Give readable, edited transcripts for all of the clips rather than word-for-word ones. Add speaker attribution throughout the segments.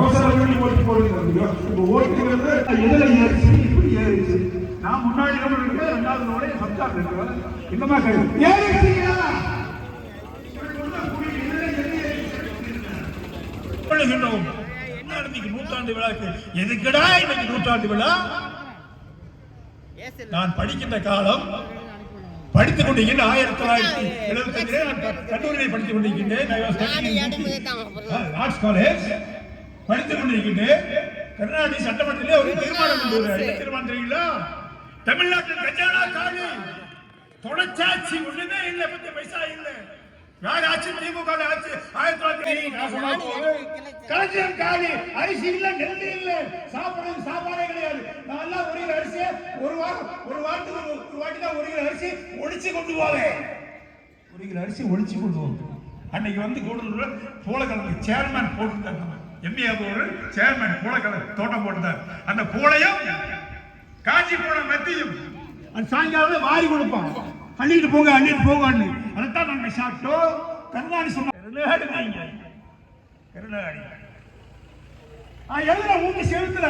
Speaker 1: அவசரம் ஓட்டு போடுங்க. ஓட்டுங்கிறது எதில் ஏறிச்சு, இப்படி ஏறிச்சு. நான் முன்னாடி இருக்கு, ரெண்டாவது நோடைய சப்தார் இருக்கிறேன். என்னமா கருது ஏறிச்சிங்களா? நூற்றாண்டு விழாக்கு எதுக்கடா இன்னைக்கு நூற்றாண்டு விழா? நான் படிக்கின்ற காலம் படித்துக் கொண்டிருக்கின்ற 1975 கல்லூரியை படித்துக் கொண்டிருக்கின்றேன். ஆர்ட்ஸ் காலேஜ் படித்துக் கொண்டிருக்கின்றேன். கர்நாடக சட்டமன்றத்திலே ஒரு தீர்மானம் கொண்டு வருகிறார். தீர்மானம் தெரியுங்களா? தமிழ்நாட்டில் கஜானா காலி, தொடர்ச்சாட்சி ஒண்ணுமே இல்லை, 10 பைசா இல்லை. யார் ஆட்சி? திமுக ஆட்சி. 1900 களஞ்சியம் காலி, அரிசி இல்ல, நெல் இல்ல, சாப்பாடே கிடையாது. நான் ஒரு கிலோ அரிசி ஒரு வாரத்துக்கு ஒரு வாட்டி தான் 1 கிலோ அரிசி ஒழிச்சு கொண்டு போவேன். 1 கிலோ அரிசி ஒழிச்சு கொண்டு போவேன். அன்னைக்கு வந்து கூடலூர் பூலக்கிழங்கு சேர்மன் போட்டுட்டாங்க. எம்ஏ ஒரு சேர்மன் பூலக்கிழங்கு தோட்டம் போட்டுட்டார். அந்த பூளையும் காஞ்சி போன மத்தியும் அந்த சாயங்காலம் வாரி கொடுப்பான். அள்ளிட்டு போங்க அதைத்தான் நாங்கள் சாப்பிட்டோம். கருணாநிதி சொன்னாடி எழுதுற ஊட்டி செலுத்தல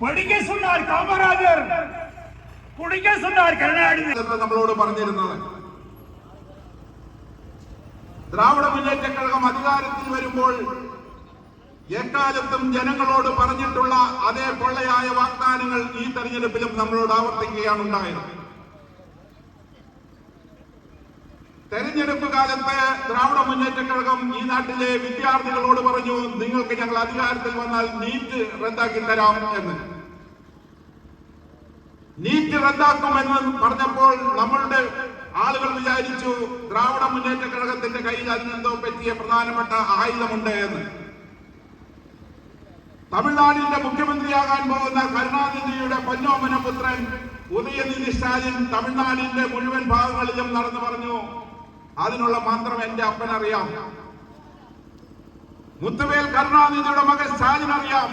Speaker 1: படிக்க சொன்னார் காமராஜர், குடிக்க சொன்னார் கருணாநிதி.
Speaker 2: നമ്മളോട് പറഞ്ഞിരുന്നത് திராவிட முன்னேற்ற கழகம் അധികാരത്തിൽ വരുമ്പോൾ എക്കാലത്തും ജനങ്ങളോട് പറഞ്ഞിട്ടുള്ള അതേ പൊള്ളയായ വാഗ്ദാനങ്ങൾ ഈ തെരഞ്ഞെടുപ്പിലും നമ്മളോട് ആവർത്തിക്കുകയാണ് ഉണ്ടായത്. തെരഞ്ഞെടുപ്പ് കാലത്ത് ദ്രാവിഡ മുന്നേറ്റ കഴകം ഈ നാട്ടിലെ വിദ്യാർത്ഥികളോട് പറഞ്ഞു, നിങ്ങൾക്ക് ഞങ്ങൾ അധികാരത്തിൽ വന്നാൽ നീറ്റ് റദ്ദാക്കി തരാം എന്ന്. നീറ്റ് റദ്ദാക്കുമെന്ന് പറഞ്ഞപ്പോൾ നമ്മളുടെ ആളുകൾ വിചാരിച്ചു ദ്രാവിഡ മുന്നേറ്റ കഴകത്തിന്റെ കയ്യിൽ അതിനെന്തോ പറ്റിയ പ്രധാനപ്പെട്ട ആയുധമുണ്ട് എന്ന്. തമിഴ്നാടിന്റെ മുഖ്യമന്ത്രിയാകാൻ പോകുന്ന കരുണാനിധിയുടെ പൊന്നോമന പുത്രൻ ഉദയനിധി സ്റ്റാലിൻ തമിഴ്നാടിന്റെ മുഴുവൻ ഭാഗങ്ങളിലും നടന്നു പറഞ്ഞു, അതിനുള്ള മന്ത്രം എന്റെ അപ്പനറിയാം, മുത്തുവേൽ കരുണാനിധിയുടെ മകൻ സ്റ്റാലിൻ അറിയാം.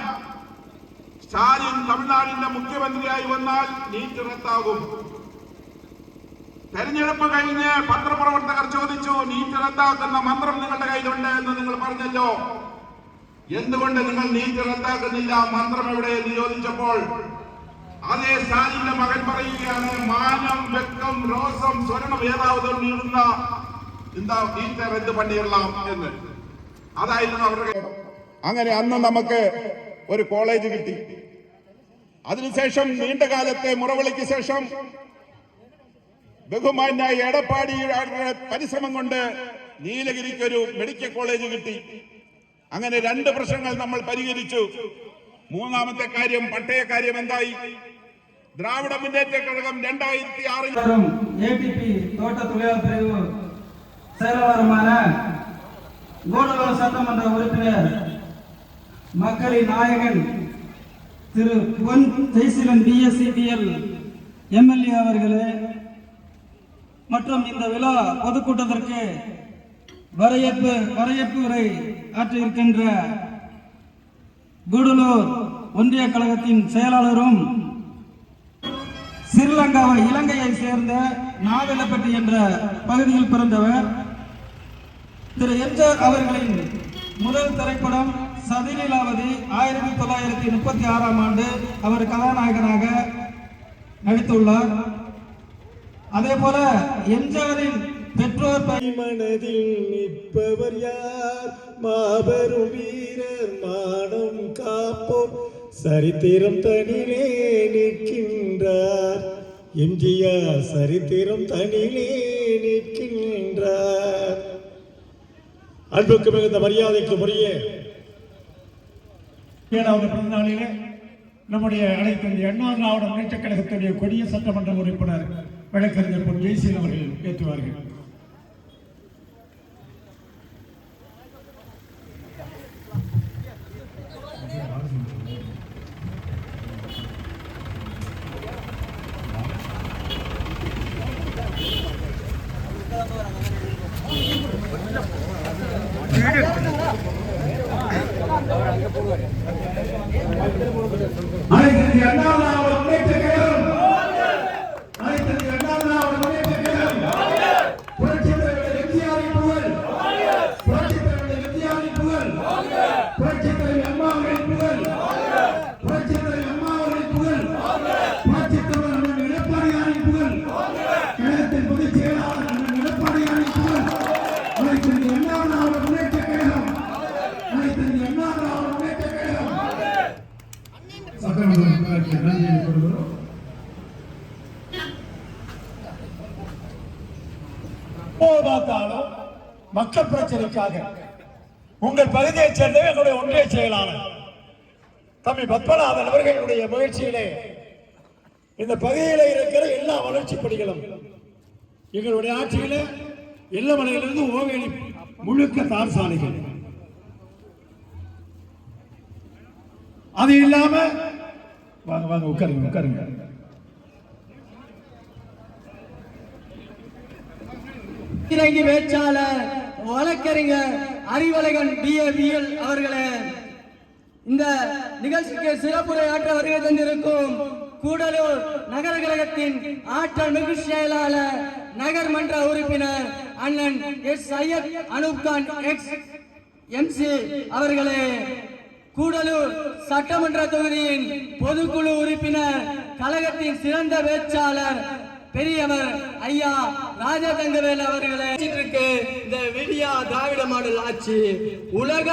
Speaker 2: സ്റ്റാലിൻ തമിഴ്നാടിന്റെ മുഖ്യമന്ത്രിയായി വന്നാൽ നീറ്റ് റദ്ദാകും. തെരഞ്ഞെടുപ്പ് കഴിഞ്ഞ് പത്രപ്രവർത്തകർ ചോദിച്ചു, നീറ്റ് റദ്ദാക്കുന്ന മന്ത്രം നിങ്ങളുടെ കയ്യിലുണ്ട് എന്ന് നിങ്ങൾ പറഞ്ഞല്ലോ, എന്തുകൊണ്ട് നിങ്ങൾ നീറ്റ് റദ്ദാക്കുന്നില്ല, മന്ത്രം എവിടെ എന്ന് ചോദിച്ചപ്പോൾ അതേ സ്റ്റാലിന്റെ മകൻ പറയുകയാണ്, മാനം വെക്കം രോസം സ്വർണം ഏതാവതും നീടുന്ന എന്താ നീറ്റ് റദ്ദ് പണിയിടലാം എന്ന്. അതായിരുന്നു അവരുടെ. അങ്ങനെ അന്ന് നമുക്ക് ഒരു കോളേജ് കിട്ടി. അതിനുശേഷം നീണ്ട കാലത്തെ മുറവിളിക്ക് ശേഷം ബഹുമാന്യായ എടപ്പാടിയുടെ പരിശ്രമം കൊണ്ട് നീലഗിരിക്ക് ഒരു മെഡിക്കൽ കോളേജ് കിട്ടി. അങ്ങനെ 2 പ്രശ്നങ്ങൾ നമ്മൾ പരിഹരിച്ചു. മൂന്നാമത്തെ കാര്യം പട്ടയ കാര്യം എന്തായി? திராவிட முன்னேற்ற கழகம் 2006
Speaker 3: ஏடிபி தோட்ட தொழிலாளர் பிரிவு செயலாளருமான கூடலூர் சட்டமன்ற உறுப்பினர் மக்களின் நாயகன் திரு பொன் ஜெயசீலன் பிஎஸ்சிபிஎல் எம்எல்ஏ அவர்களே மற்றும் இந்த விழா பொதுக்கூட்டத்திற்கு வரவேற்பு உரை ஆற்றியிருக்கின்ற கூடலூர் ஒன்றிய கழகத்தின் செயலாளரும் ஸ்ரீலங்காவை இலங்கையை சேர்ந்த நாவலப்பட்டி என்ற பகுதியில் பிறந்தவர் திரு எம்ஜிஆர் அவர்களின் முதல் திரைப்படம் சதிலீலாவதி 1936ஆம் ஆண்டு அவர் கதாநாயகனாக நடித்துள்ளார். அதே போல எம்ஜிஆரின் பெற்றோர்
Speaker 4: மனதில் நிற்பவர் யார்? மாபெரும் வீரர் மானம் காப்போர் சரித்திரம் தனிலே நிற்கின்றார். எம்ஜிஆர் சரித்திரம் தனிலே நிற்கின்றார். அன்புக்கு மிகுந்த மரியாதைக்கு முறைய
Speaker 1: 7வது பிறந்த நாளிலே நம்முடைய அனைத்து அண்ணா திராவிட முன்னேற்ற கழகத்துடைய கொடிய சட்டமன்ற உறுப்பினர் வழக்கறிஞர் பொன் ஜெயசீலன் அவர்கள் ஏற்றுவார்கள். புரட்சித்தலைவர் எம்ஜிஆரின் புகழ், புரட்சித்தலைவர் நன்றி கொடுக்கிறோம்.
Speaker 4: பார்த்தாலும் மக்கள் பிரச்சனைக்காக உங்கள் பகுதியைச் சேர்ந்த எங்களுடைய ஒன்றிய செயலாளர் தம்பி பத்மநாதன் அவர்களுடைய முயற்சியிலே இந்த பகுதியில் இருக்கிற எல்லா வளர்ச்சி பணிகளும் எங்களுடைய ஆட்சியில எல்லமலையிலிருந்து ஓவேலி முழுக்க தார் சாலைகள், அது இல்லாம வாங்க வாங்க உட்காருங்க உட்காருங்க.
Speaker 3: இறங்கி வேட்சாளர் வழக்கறிஞர் அறிவழகன் BA அவர்களே, இந்த நிகழ்ச்சிக்கு சிறப்புரையாற்ற வருகை தந்திருக்கும் கூடலூர் நகர கழகத்தின் ஆற்றல் மிகு செயலாளர் நகர்மன்ற உறுப்பினர் அண்ணன் SIF அனூப்கான் MC அவர்களே, கூடலூர் சட்டமன்ற தொகுதியின் பொதுக்குழு உறுப்பினர் கழகத்தின் சிறந்த வேட்பாளர் பெரியவர் ஐயா ராஜதங்கவேல் அவர்களே, இந்த விடியா திராவிட மாடல் ஆட்சி உலக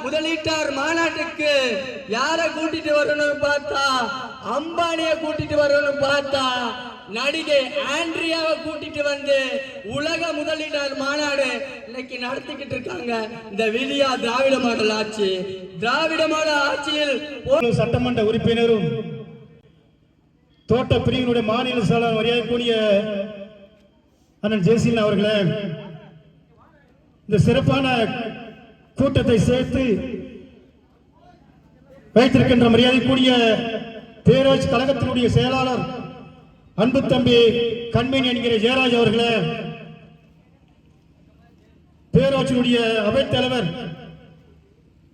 Speaker 3: முதலீட்டார் மாநாட்டுக்கு யார கூட்டிட்டு வரணும் பார்த்தா அம்பானிய கூட்டிட்டு வரணும் பார்த்தா நடிகை ஆண்ட்ரியாவை கூட்டிட்டு வந்து உலக முதலீட்டார் மாநாடு இன்னைக்கு நடத்திக்கிட்டு இருக்காங்க. இந்த விடியா திராவிட மாடல் ஆட்சி, திராவிட மாடல் ஆட்சியில்
Speaker 4: சட்டமன்ற உறுப்பினரும் தோட்ட பிரிவினுடைய மாநில செயலாளர் மரியாதைக்குரிய அண்ணன் ஜெயசீலன் அவர்களே, இந்த சிறப்பான கூட்டத்தை சேர்த்து வைத்திருக்கின்ற மரியாதைக்குரிய பேராட்சி கழகத்தினுடைய செயலாளர் அன்பு தம்பி கண்மணி என்கிற ஜெயராஜ் அவர்களே, பேராட்சியினுடைய அவைத்தலைவர்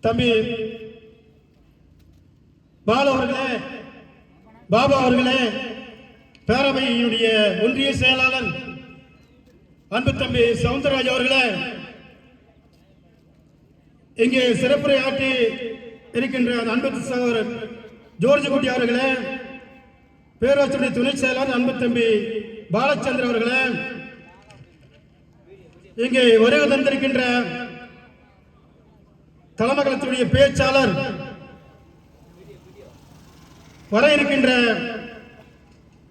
Speaker 4: தம்பி பாலு அவர்களே, பாபா அவர்களே, பேரவையினுடைய ஒன்றிய செயலாளர் அன்பு தம்பி சவுந்தரராஜ் அவர்களே, இங்கே சிறப்புரை ஆற்றி இருக்கின்ற அன்பு சகோதரர் ஜோர்ஜ் குட்டி அவர்களே, பேராட்சியுடைய துணை செயலாளர் அன்பு தம்பி பாலச்சந்திர அவர்களே, இங்கே வருகை தந்திருக்கின்ற தலைமகலத்துடைய பேச்சாளர் வர இருக்கின்ற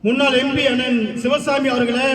Speaker 4: முன்னாள் MP அண்ணன் சிவசாமி அவர்களே,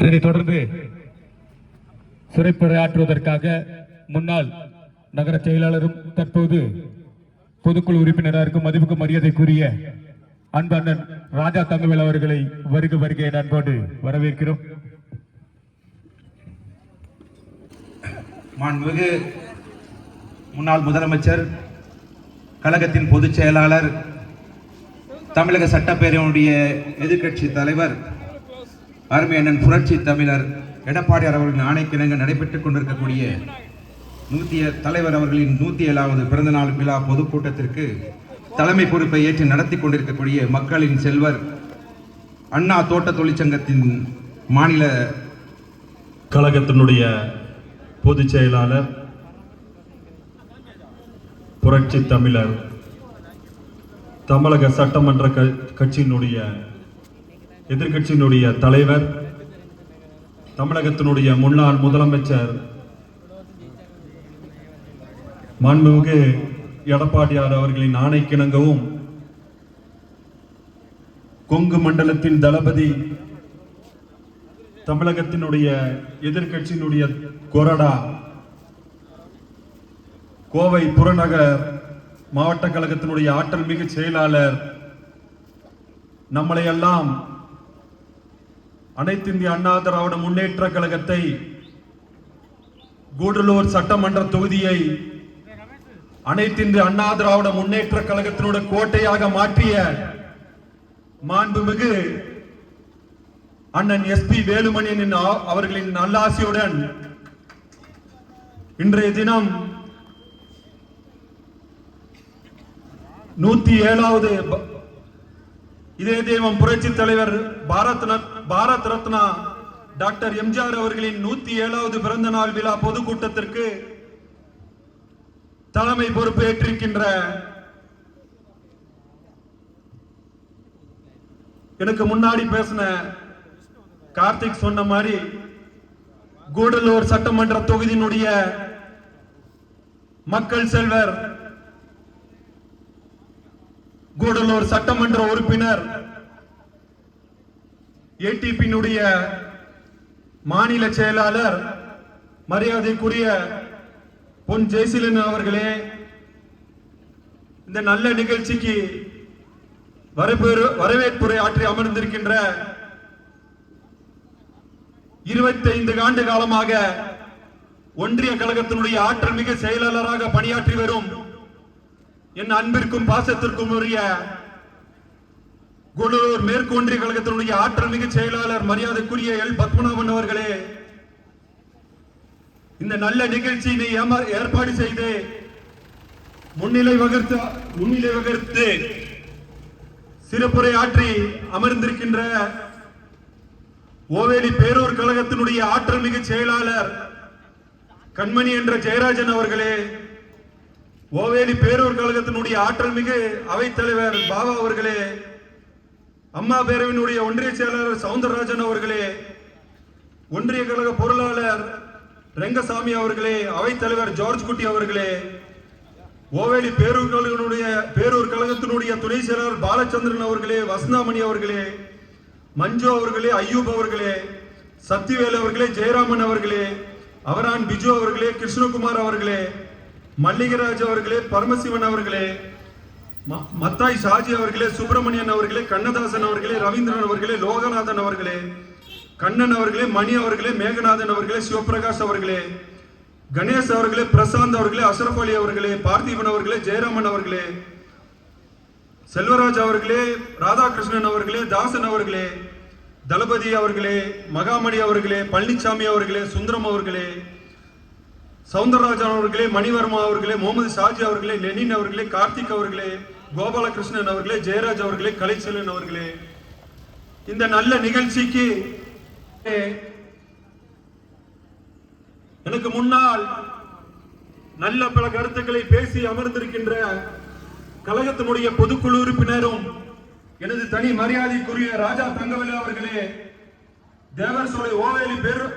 Speaker 5: இதனைத் தொடர்ந்து சிறப்புரையாற்றுவதற்காக முன்னாள் நகர செயலாளரும் தற்போது பொதுக்குழு உறுப்பினராக இருக்கும் மதிப்புக்கு மரியாதைக்குரிய அன்பு அண்ணன் ராஜா தங்கவேல் அவர்களை வருக வருகை அன்போடு வரவேற்கிறோம்.
Speaker 6: மாண்புமிகு முன்னாள் முதலமைச்சர், கழகத்தின் பொதுச் செயலாளர், தமிழக சட்டப்பேரவையினுடைய எதிர்க்கட்சி தலைவர் அருமை அண்ணன் புரட்சி தமிழர் எடப்பாடியார் அவர்களின் ஆணைக்கிணங்க நடைபெற்றுக் கொண்டிருக்கக்கூடிய தலைவர் அவர்களின் 107வது பிறந்தநாள் விழா பொதுக்கூட்டத்திற்கு தலைமை பொறுப்பை ஏற்று நடத்தி கொண்டிருக்கக்கூடிய மக்களின் செல்வர், அண்ணா தோட்ட தொழிற்சங்கத்தின் மாநில
Speaker 4: கழகத்தினுடைய பொதுச் செயலாளர் புரட்சி தமிழர், தமிழக சட்டமன்ற கட்சியினுடைய எதிர்கட்சியினுடைய தலைவர், தமிழகத்தினுடைய முன்னாள் முதலமைச்சர் மாண்புமிகு எடப்பாடியார் அவர்களின் ஆணைக்கிணங்கவும் கொங்கு மண்டலத்தின் தளபதி தமிழகத்தினுடைய எதிர்க்கட்சியினுடைய கொறடா கோவை புறநகர் மாவட்ட கழகத்தினுடைய ஆற்றல் மிகு செயலாளர் நம்மளையெல்லாம் அனைத்து இந்திய அண்ணா திராவிட முன்னேற்ற கழகத்தை கூடலூர் சட்டமன்ற தொகுதியை அனைத்து இந்திய அண்ணா திராவிட முன்னேற்ற கழகத்தினுடைய கோட்டையாக மாற்றிய மாண்புமிகு அண்ணன் எஸ்பி வேலுமணியன் அவர்களின் நல்லாசியுடன் இன்றைய தினம் 107வது இதே தெய்வம் புரட்சி தலைவர் பாரத் ரத்னா டாக்டர் எம்ஜிஆர் அவர்களின் 107வது பிறந்த நாள் விழா பொதுக்கூட்டத்திற்கு தலைமை பொறுப்பு ஏற்றிருக்கின்ற எனக்கு முன்னாடி பேசின கார்த்திக் சொன்ன மாதிரி கூடலூர் சட்டமன்ற தொகுதியினுடைய மக்கள் செல்வர் கூடலூர் சட்டமன்ற உறுப்பினர் ஏடிபியினுடைய மாநில செயலாளர் மரியாதைக்குரிய பொன் ஜெயசீலன் அவர்களே, இந்த நல்ல நிகழ்ச்சிக்கு வரவேற்புரை ஆற்றி அமர்ந்திருக்கின்ற 25 ஆண்டு காலமாக ஒன்றிய கழகத்தினுடைய ஆற்றல் மிகு செயலாளராக பணியாற்றி வரும் என் அன்பிற்கும் பாசத்திற்கும் உரிய கூடலூர் மேற்கு ஒன்றிய கழகத்தினுடைய ஆற்றல் மிகு செயலாளர் மரியாதைக்குரிய எல் பத்மநாபன் அவர்களே, இந்த நல்ல நிகழ்ச்சியினை ஏற்பாடு செய்து முன்னிலை வகுத்து சிறப்புரை ஆற்றி அமர்ந்திருக்கின்ற ஓவேலி பேரூர் கழகத்தினுடைய ஆற்றல் மிகு செயலாளர் கண்மணி என்ற ஜெயராஜன் அவர்களே, ஓவேலி பேரூர் கழகத்தினுடைய ஆற்றல் மிகு அவைத்தலைவர் பாபா அவர்களே, அம்மா பேரவையினுடைய ஒன்றிய செயலாளர் சவுந்தரராஜன் அவர்களே, ஒன்றிய கழக பொருளாளர் ரெங்கசாமி அவர்களே, அவைத்தலைவர் ஜார்ஜ் குட்டி அவர்களே, ஓவேலி பேரூர் கழகத்தினுடைய துணை செயலாளர் பாலச்சந்திரன் அவர்களே, வசந்தாமணி அவர்களே, மஞ்சு அவர்களே, ஐயூப் அவர்களே, சத்திவேல் அவர்களே, ஜெயராமன் அவர்களே, அவரான் பிஜு அவர்களே, கிருஷ்ணகுமார் அவர்களே, மல்லிகராஜ் அவர்களே, பரமசிவன் அவர்களே, மத்தாய் ஷாஜி அவர்களே, சுப்பிரமணியன் அவர்களே, கண்ணதாசன் அவர்களே, ரவீந்திரன் அவர்களே, லோகநாதன் அவர்களே, கண்ணன் அவர்களே, மணி அவர்களே, மேகநாதன் அவர்களே, சிவபிரகாஷ் அவர்களே, கணேஷ் அவர்களே, பிரசாந்த் அவர்களே, அஷ்ரப் அலி அவர்களே, பார்த்திபன் அவர்களே, ஜெயராமன் அவர்களே, செல்வராஜ் அவர்களே, ராதாகிருஷ்ணன் அவர்களே, தாசன் அவர்களே, தளபதி அவர்களே, மகாமணி அவர்களே, பழனிசாமி அவர்களே, சுந்தரம் அவர்களே, சவுந்தரராஜன் அவர்களே, மணிவர்மா அவர்களே, முகமது ஷாஜி அவர்களே, லெனின் அவர்களே, கார்த்திக் அவர்களே, கோபாலகிருஷ்ணன் அவர்களே, ஜெயராஜ் அவர்களே, கலைச்செல்வன் அவர்களே, இந்த நல்ல நிகழ்ச்சிக்கு எனக்கு முன்னால் நல்ல பல கருத்துக்களை பேசி அமர்ந்திருக்கின்ற கழகத்தினுடைய பொதுக்குழு உறுப்பினரும் எனது தனி மரியாதைக்குரிய ராஜா தங்கவேலு அவர்களே,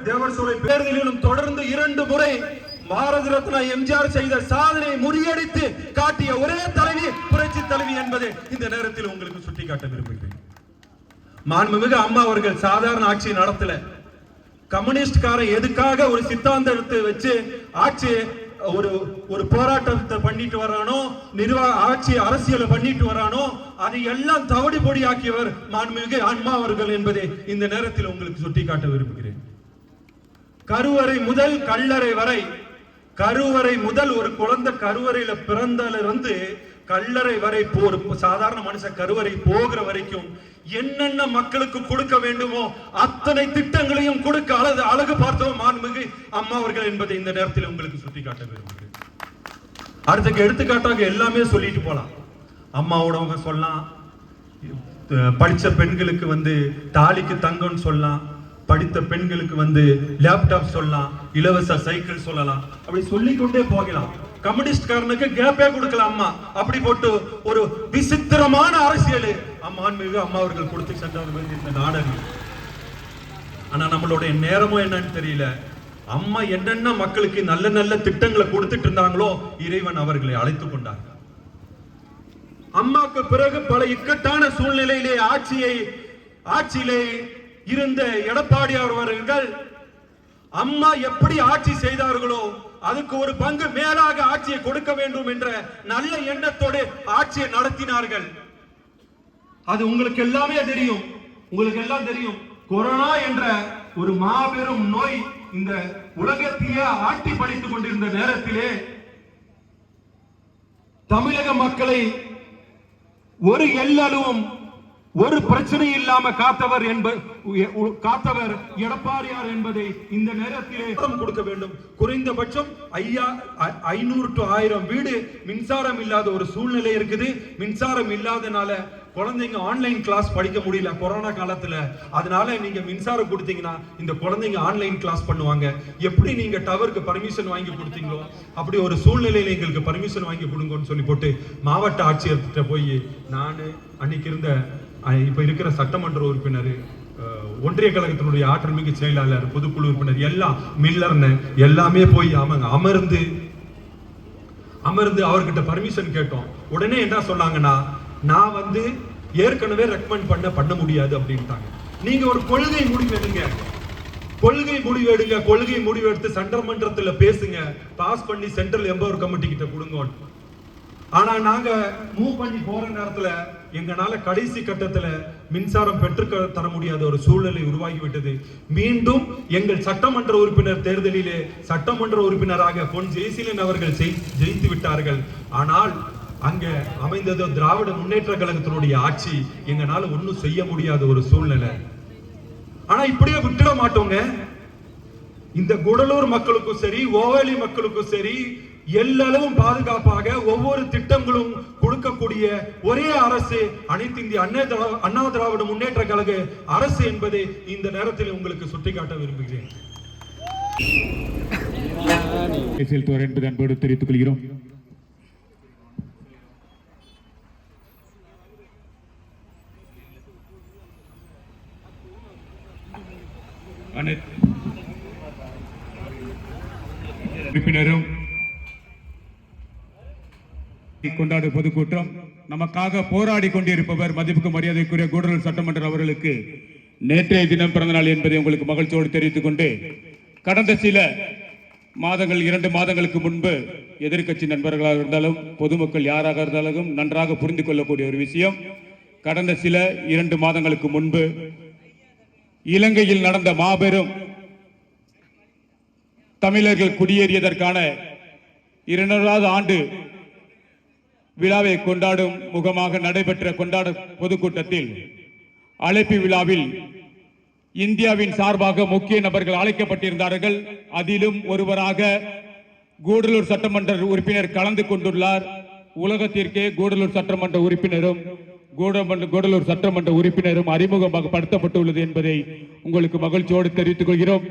Speaker 4: தேவர் சோலை பேருந்திலும் தொடர்ந்து 2 முறை பாரத ரத்னா எம்ஜிஆர் செய்த சாதனை முறியடித்து காட்டிய ஒரே தலைவி புரட்சி தலைவி என்பதை இந்த நேரத்தில் உங்களுக்கு சுட்டிக்காட்ட விரும்புகிறேன். மாண்புமிகு அம்மா அவர்கள் சாதாரண ஆட்சி நடத்தல. கம்யூனிஸ்ட்காரன் எதுக்காக ஒரு சித்தாந்தத்தை வச்சு ஆட்சி ஒரு போராட்டத்தை பண்ணிட்டு வரானோ, ஆட்சி அரசியலை பண்ணிட்டு வரானோ, அதை எல்லாம் தவிடு பொடி ஆக்கியவர் மாண்புமிகு அம்மா அவர்கள் என்பதை இந்த நேரத்தில் உங்களுக்கு சுட்டிக்காட்ட விரும்புகிறேன். கருவறை முதல் கல்லறை வரை, கருவறை முதல் ஒரு குழந்தை கருவறையில பிறந்திலிருந்து கல்லறை வரை ஒரு சாதாரண மனுஷன் கருவறை போகிற வரைக்கும் என்னென்ன மக்களுக்கு கொடுக்க வேண்டுமோ அத்தனை திட்டங்களையும் கொடுக்க அழகு பார்த்தோம் மாண்புமிகு அம்மா அவர்கள் என்பதை இந்த நேரத்தில் உங்களுக்கு சுட்டிக்காட்ட விரும்புகிறேன். அடுத்த எடுத்துக்காட்டாக எல்லாமே சொல்லிட்டு போலாம். அம்மாவோட சொல்லலாம், படிச்ச பெண்களுக்கு தாலிக்கு தங்கம்னு சொல்லலாம், படித்த பெண்களுக்கு லேப்டாப் சொல்லலாம், இலவச சைக்கிள் சொல்லலாம், அப்படி சொல்லிக்கொண்டே போகலாம். கம்யூனிஸ்ட்காரனுக்கு கேப்பே கொடுக்கலாம் அம்மா. அப்படி போட்டு ஒரு விசித்திரமான அரசியல் அம்மான்மிகு அம்மா அவர்கள் கொடுத்து சென்றார்கள் இந்த நாடகம். ஆனா நம்மளுடைய நேரமும் என்னன்னு தெரியல. அம்மா என்னென்ன மக்களுக்கு நல்ல நல்ல திட்டங்களை கொடுத்துட்டு இருந்தாங்களோ இறைவன் அவர்களை அழைத்துக் கொண்டார். அம்மாக்கு பிறகு பல இக்கட்டான சூழ்நிலையிலே ஆட்சியிலே இருந்த எடப்பாடியார் அவர்கள் அம்மா எப்படி ஆட்சி செய்தார்களோ அதுக்கு ஒரு பங்கு மேலாக ஆட்சியை கொடுக்க வேண்டும் என்ற நல்ல எண்ணத்தோடு ஆட்சியை நடத்தினார்கள். அது உங்களுக்கு எல்லாமே தெரியும். உங்களுக்கு எல்லாம் தெரியும். கொரோனா என்ற ஒரு மாபெரும் நோய் இந்த உலகத்தையே ஆட்டி படித்துக் கொண்டிருந்த நேரத்திலே தமிழக மக்களை ஒரு எல்லளவும் ஒரு பிரச்சனை இல்லாம காத்தவர் எடப்பாடியார் என்பதை இந்த நேரத்திலே கொடுக்க வேண்டும். குறைந்தபட்சம் 500 to 1000 வீடு மின்சாரம் இல்லாத ஒரு சூழ்நிலை இருக்குது. மின்சாரம் இல்லாதனால குழந்தைங்க ஆன்லைன் கிளாஸ் படிக்க முடியல கொரோனா காலத்துல. அதனால நீங்க மின்சாரம் கொடுத்தீங்கன்னா இந்த குழந்தைங்க ஆன்லைன் கிளாஸ் பண்ணுவாங்க. எப்படி நீங்க டவருக்கு பர்மிஷன் வாங்கி கொடுத்தீங்களோ அப்படி ஒரு சூழ்நிலையில எங்களுக்கு பர்மிஷன் வாங்கி கொடுங்கன்னு சொல்லி போட்டு மாவட்ட ஆட்சியர்கிட்ட போய் நானு அன்னைக்கு இருந்த இப்ப இருக்கிற சட்டமன்ற உறுப்பினர், ஒன்றிய கழகத்தினுடைய ஆற்றல் மிகு செயலாளர், பொதுக்குழு உறுப்பினர் எல்லாம் மில்லர்னு எல்லாமே போய் அவங்க அமர்ந்து அவர்கிட்ட பர்மிஷன் கேட்டோம். உடனே என்ன சொன்னாங்கன்னா, நான் ஏற்கனவே ரெக்கமெண்ட் பண்ண முடியாது அப்படின்ட்டாங்க. நீங்க ஒரு கொள்கை முடிவெடுங்க, கொள்கை முடிவெடுத்து சட்டமன்றத்துல பேசுங்க, பாஸ் பண்ணி சென்ட்ரல் எம்பவர் கமிட்டி கிட்ட கொடுங்க. ஆனா நாங்க மூவ் பண்ணி போற நேரத்துல எங்களால கடைசி கட்டத்துல மின்சாரம் பெற்று தர முடியாத ஒரு சூழ்நிலை உருவாகிவிட்டது. மீண்டும் எங்கள் சட்டமன்ற உறுப்பினர் தேர்தலிலே சட்டமன்ற உறுப்பினராக பொன் ஜெயசீலன் அவர்கள் ஜெயித்து விட்டார்கள். ஆனால் அங்க அமைந்தது திராவிட முன்னேற்ற கழகத்தினுடைய ஆட்சி. எங்களால ஒன்னும் செய்ய முடியாத ஒரு சூழ்நிலை. ஆனா இப்படியே விட்டுட மாட்டோங்க. இந்த கூடலூர் மக்களுக்கும் சரி, ஓவேலி மக்களுக்கும் சரி, எல்லளவும் பாதுகாப்பாக ஒவ்வொரு திட்டங்களும் கொடுக்கக்கூடிய ஒரே அரசு அனைத்து இந்திய அண்ணா திராவிட முன்னேற்ற கழக அரசு என்பதை இந்த நேரத்தில் உங்களுக்கு சுட்டிக்காட்ட விரும்புகிறேன்.
Speaker 5: என்பதை அன்போடு தெரிவித்துக் கொள்கிறோம். உறுப்பினரும் கொண்டாடும் பொதுக்கூட்டம் நமக்காக போராடி கொண்டிருப்பவர் மதிப்புக்கு மரியாதைக்குரிய கூடலூர் சட்டமன்ற அவர்களுக்கு நேற்றைய தினம் பிறந்த நாள் என்பதை உங்களுக்கு மகிழ்ச்சியோடு தெரிவித்துக் கொண்டு, கடந்த சில மாதங்கள் 2 மாதங்களுக்கு முன்பு எதிர்க்கட்சி நண்பர்களாக இருந்தாலும் பொதுமக்கள் யாராக இருந்தாலும் நன்றாக புரிந்து கொள்ளக்கூடிய ஒரு விஷயம், கடந்த சில 2 மாதங்களுக்கு முன்பு இலங்கையில் நடந்த மாபெரும் தமிழர்கள் குடியேறியதற்கான 200வது ஆண்டு விழாவை கொண்டாடும் முகமாக நடைபெற்ற பொதுக்கூட்டத்தில் அழைப்பு விழாவில் இந்தியாவின் சார்பாக முக்கிய நபர்கள் அழைக்கப்பட்டிருந்தார்கள். அதிலும் ஒருவராக கூடலூர் சட்டமன்ற உறுப்பினர் கலந்து கொண்டுள்ளார். உலகத்திற்கே கூடலூர் சட்டமன்ற உறுப்பினரும் கூடலூர் சட்டமன்ற உறுப்பினரும் அறிமுகப்படுத்தப்பட்டுள்ளது என்பதை உங்களுக்கு மகிழ்ச்சியோடு தெரிவித்துக் கொள்கிறோம்.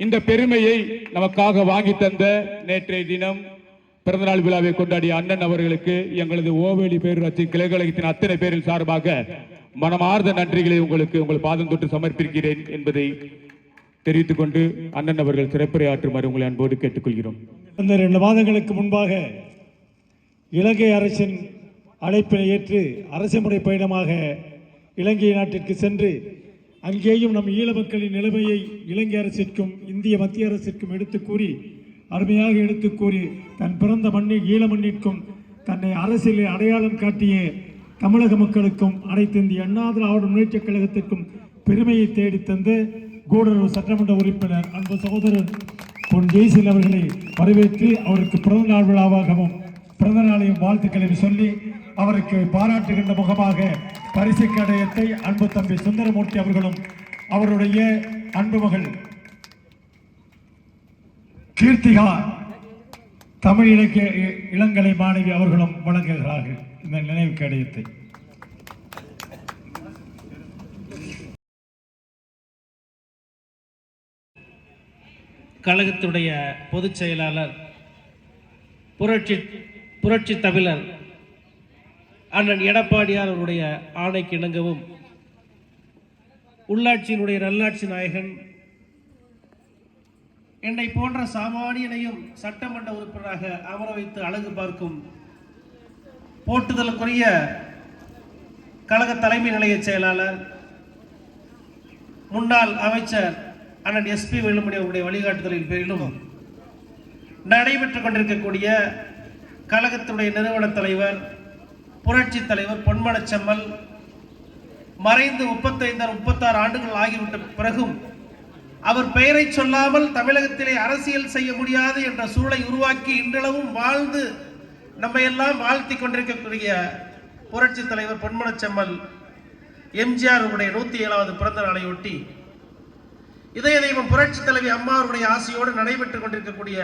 Speaker 5: இந்த பெருமையை நமக்காக வாங்கி தந்த நேற்றைய தினம் பிறந்தநாள் விழாவை கொண்டாடிய அண்ணன் அவர்களுக்கு எங்களது ஓவேலி பேரூராட்சி கிளைக்கழகத்தின் அத்தனை பேரில் சார்பாக மனமார்ந்த நன்றிகளை உங்கள் பாதம் தொட்டு சமர்ப்பிக்கிறேன் என்பதை தெரிவித்துக் கொண்டு அண்ணன் அவர்கள் சிறப்புரையாற்றுமாறு உங்களை அன்போடு கேட்டுக்கொள்கிறோம்.
Speaker 7: அந்த 2 மாதங்களுக்கு முன்பாக இலங்கை அரசின் அழைப்பினை ஏற்று அரசுமுறை பயணமாக இலங்கை நாட்டிற்கு சென்று அங்கேயும் நம் ஈழ மக்களின் நிலைமையை இலங்கை அரசிற்கும் இந்திய மத்திய அரசிற்கும் எடுத்து கூறி, அருமையாக எடுத்து கூறி, தன் பிறந்த மண்ணில் ஈழ மண்ணிற்கும் தன்னை அரசியலில் அடையாளம் காட்டிய தமிழக மக்களுக்கும் அனைத்து இந்திய அண்ணா திராவிட முன்னேற்ற கழகத்திற்கும் பெருமையை தேடி தந்த கூடலூர் சட்டமன்ற உறுப்பினர் அன்பு சகோதரர் பொன் ஜெயசீலன் அவர்களை வரவேற்று அவருக்கு பிறந்தநாள் விழாவாகவும் பிறந்தநாளையும் வாழ்த்துக்களையும் சொல்லி அவருக்கு பாராட்டுகின்ற முகமாக பரிசு கடையத்தை அன்பு தம்பி சுந்தரமூர்த்தி அவர்களும் அவருடைய அன்பு மகள் கீர்த்திகா தமிழ் இலக்கிய இளங்கலை மாணவி அவர்களும் வழங்குகிறார்கள் இந்த நினைவு கடையத்தை.
Speaker 8: கழகத்துடைய பொதுச் செயலாளர் புரட்சி தமிழர் அண்ணன் எடப்பாடியார் அவருடைய ஆணைக்கு இணங்கவும் உள்ளாட்சியினுடைய நல்லாட்சி நாயகன் என்னை போன்ற சாமானியனையும் சட்டமன்ற உறுப்பினராக அமர வைத்து அழகு பார்க்கும் போட்டுதலுக்குரிய கழக தலைமை நிலைய செயலாளர் முன்னாள் அமைச்சர் அண்ணன் எஸ்பி வேலுமணி அவருடைய வழிகாட்டுதலின் பேரிலும் நடைபெற்றுக் கொண்டிருக்கக்கூடிய கழகத்துடைய நிறுவன தலைவர் புரட்சி தலைவர் பொன்மனச்செம்மல் மறைந்து 35-36 ஆண்டுகள் ஆகிவிட்ட பிறகும் அவர் பெயரை சொல்லாமல் தமிழகத்திலே அரசியல் செய்ய முடியாது என்ற சூழலை உருவாக்கி இன்றளவும் வாழ்ந்து நம்மை எல்லாம் வாழ்த்தி கொண்டிருக்கக்கூடிய புரட்சி தலைவர் பொன்மனச்செம்மல் எம்ஜிஆர் உடைய 107வது பிறந்த நாளையொட்டி இதய தெய்வம் புரட்சி தலைவி அம்மா அவருடைய ஆசையோடு நடைபெற்றுக் கொண்டிருக்கக்கூடிய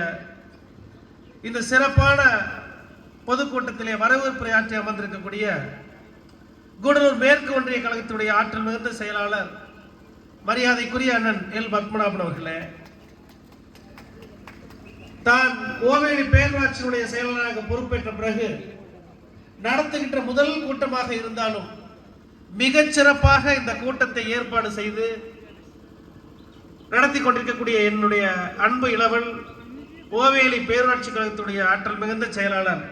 Speaker 8: இந்த சிறப்பான பொதுக்கூட்டத்திலே வரவேற்புரையாற்றி அமர்ந்திருக்கக்கூடிய கூடலூர் மேற்கு ஒன்றிய கழகத்துடைய ஆற்றல் மிகுந்த செயலாளர் மரியாதைக்குரிய அண்ணன் எல் பத்மநாபன் அவர்களே, தான் ஓவேலி பேரூராட்சியினுடைய செயலாளராக பொறுப்பேற்ற பிறகு நடத்துகின்ற முதல் கூட்டமாக இருந்தாலும் மிகச் சிறப்பாக இந்த கூட்டத்தை ஏற்பாடு செய்து நடத்தி கொண்டிருக்கக்கூடிய என்னுடைய அன்பு இளவல் ஓவேலி பேரூராட்சி கழகத்துடைய ஆற்றல் மிகுந்த செயலாளர்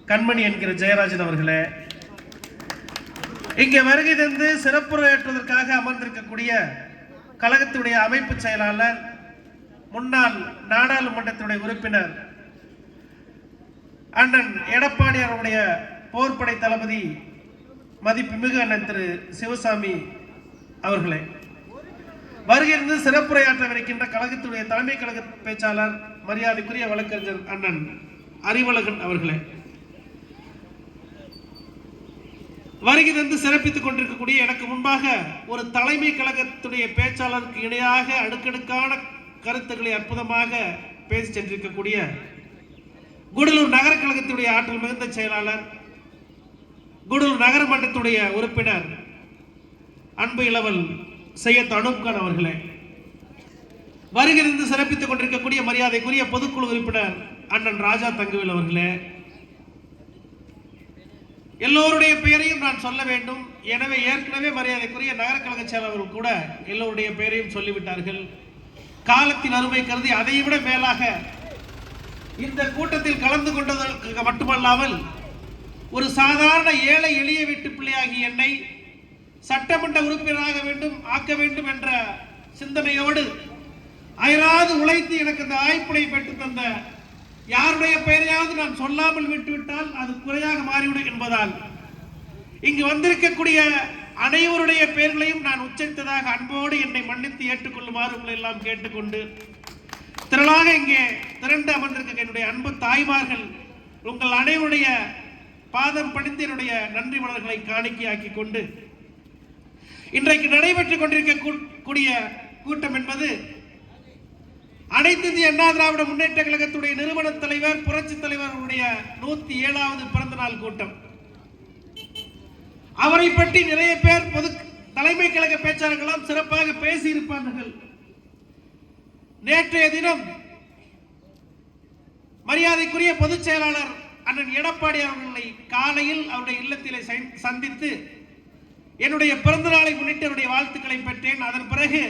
Speaker 8: கண்மணி என்கிற ஜெயராஜன் அவர்களே, இங்கே வருகை தந்து சிறப்புரையாற்றுவதற்காக அமர்ந்திருக்கக்கூடிய கழகத்துடைய அமைப்பு செயலாளர் முன்னாள் நாடாளுமன்றத்துடைய உறுப்பினர் அண்ணன் எடப்பாடி அவருடைய போர்படை தளபதி மதிப்புமிகு அண்ணன் திரு சிவசாமி அவர்களே, வருகிறது சிறப்புரையாற்றவிருக்கின்ற கழகத்துடைய தலைமை கழக பேச்சாளர் மரியாதைக்குரிய வழக்கறிஞர் அண்ணன் அறிவழகன் அவர்களே, வருகை தந்து சிறப்பித்துக் கொண்டிருக்கக்கூடிய எனக்கு முன்பாக ஒரு தலைமை கழகத்துடைய பேச்சாளருக்கு இணையாக அடுக்கடுக்கான கருத்துக்களை அற்புதமாக பேசி சென்றிருக்கக்கூடிய கூடலூர் நகர கழகத்துடைய ஆற்றல் மிகுந்த செயலாளர் கூடலூர் நகர மன்றத்துடைய உறுப்பினர் அன்பு இளவல் சையத் அனூப்கான் அவர்களே, வருகை தந்து சிறப்பித்துக் கொண்டிருக்கக்கூடிய மரியாதைக்குரிய பொதுக்குழு உறுப்பினர் அண்ணன் ராஜா தங்கவேல் அவர்களே, எல்லோருடைய பெயரையும் நான் சொல்ல வேண்டும். எனவே ஏற்கனவே மரியாதைக்குரிய நகர கழக செயலாளர்கள் கூட எல்லோருடைய பெயரையும் சொல்லிவிட்டார்கள். காலத்தின் அருமை கருதி அதைவிட மேலாக இந்த கூட்டத்தில் கலந்து கொண்டதற்கு மட்டுமல்லாமல் ஒரு சாதாரண ஏழை எளிய வீட்டு பிள்ளையாகி என்னை சட்டமன்ற உறுப்பினராக ஆக்க வேண்டும் என்ற சிந்தனையோடு அயராது உழைத்து எனக்கு இந்த வாய்ப்பினை பெற்று தந்த யாருடைய பெயரையாவது நான் சொல்லாமல் விட்டுவிட்டால் அது குறையாக மாறிவிடும் என்பதால் இங்கு வந்திருக்கக்கூடிய அனைவருடைய பெயர்களையும் நான் உச்சரித்ததாக அன்போடு என்னை மன்னித்து ஏற்றுக்கொள்ளுமாறு உங்களை எல்லாம் கேட்டுக்கொண்டு திரளாக இங்கே திரண்டு அமர்ந்திருக்க என்னுடைய அன்பு தாய்மார்கள் உங்கள் அனைவருடைய பாதம் படித்து என்னுடைய நன்றி மலர்களை காணிக்கையாக்கி கொண்டு இன்றைக்கு நடைபெற்றுக் கொண்டிருக்கக்கூடிய கூட்டம் என்பது அனைத்து இந்திய அண்ணா திராவிட முன்னேற்ற கழகத்துடைய நிறுவன தலைவர் புரட்சி தலைவருடைய 107வது பிறந்த நாள் கூட்டம். அவரை பற்றி நிறைய பேர் பொது தலைமை கழக பேச்சாளர்களாம் சிறப்பாக பேசி இருப்பார்கள். நேற்றைய தினம் மரியாதைக்குரிய பொதுச் செயலாளர் அண்ணன் எடப்பாடி அவர்களை காலையில் அவருடைய இல்லத்திலே சந்தித்து என்னுடைய பிறந்த நாளை முன்னிட்டு என்னுடைய வாழ்த்துக்களை பெற்றேன். அதன் பிறகு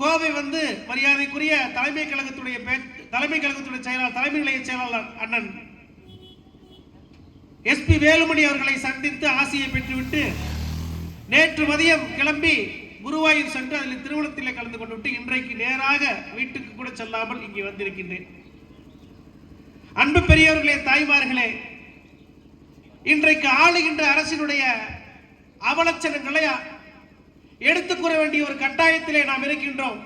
Speaker 8: கோவை வந்து மரியாதைக்குரிய தலைமை கழகத்துடைய செயலாளர் தலைமை நிலைய செயலாளர் அண்ணன் எஸ்பி வேலுமணி அவர்களை சந்தித்து ஆசியை பெற்றுவிட்டு நேற்று மதியம் கிளம்பி குருவாயூர் சென்று அதில் திருமணத்தில் கலந்து கொண்டு விட்டு இன்றைக்கு நேராக வீட்டுக்கு கூட செல்லாமல் இங்கே வந்திருக்கின்றேன். அன்பு பெரியவர்களே, தாய்மார்களே, இன்றைக்கு ஆளுகின்ற அரசினுடைய அவலட்சணங்களை எடுத்துக் கூற வேண்டிய ஒரு கட்டாயத்திலே நாம் இருக்கின்றோம்.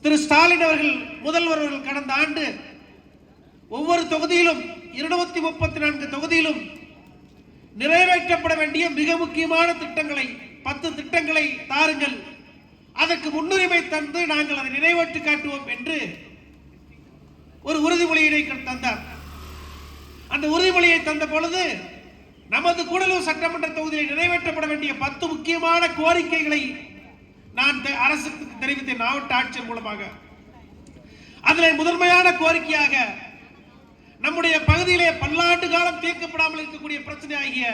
Speaker 8: திரு ஸ்டாலின் அவர்கள் முதல்வர் அவர்கள் கடந்த ஆண்டு ஒவ்வொரு தொகுதியிலும் 234 தொகுதியிலும் நிறைவேற்றப்பட வேண்டிய மிக முக்கியமான திட்டங்களை 10 திட்டங்களை தாருங்கள், அதற்கு முன்னுரிமை தந்து நாங்கள் அதை நிறைவேற்றி காட்டுவோம் என்று ஒரு உறுதிமொழியை தந்தார். அந்த உறுதிமொழியை தந்த பொழுது நமது கூடலூர் சட்டமன்ற தொகுதியில் நிறைவேற்றப்பட வேண்டிய 10 முக்கியமான கோரிக்கைகளை நான் அரசுக்கு தெரிவித்தேன் மாவட்ட ஆட்சியர் மூலமாக. அதில் முதன்மையான கோரிக்கையாக நம்முடைய பகுதியிலே பல்லாண்டு காலம் தீர்க்கப்படாமல் இருக்கக்கூடிய பிரச்சனை ஆகிய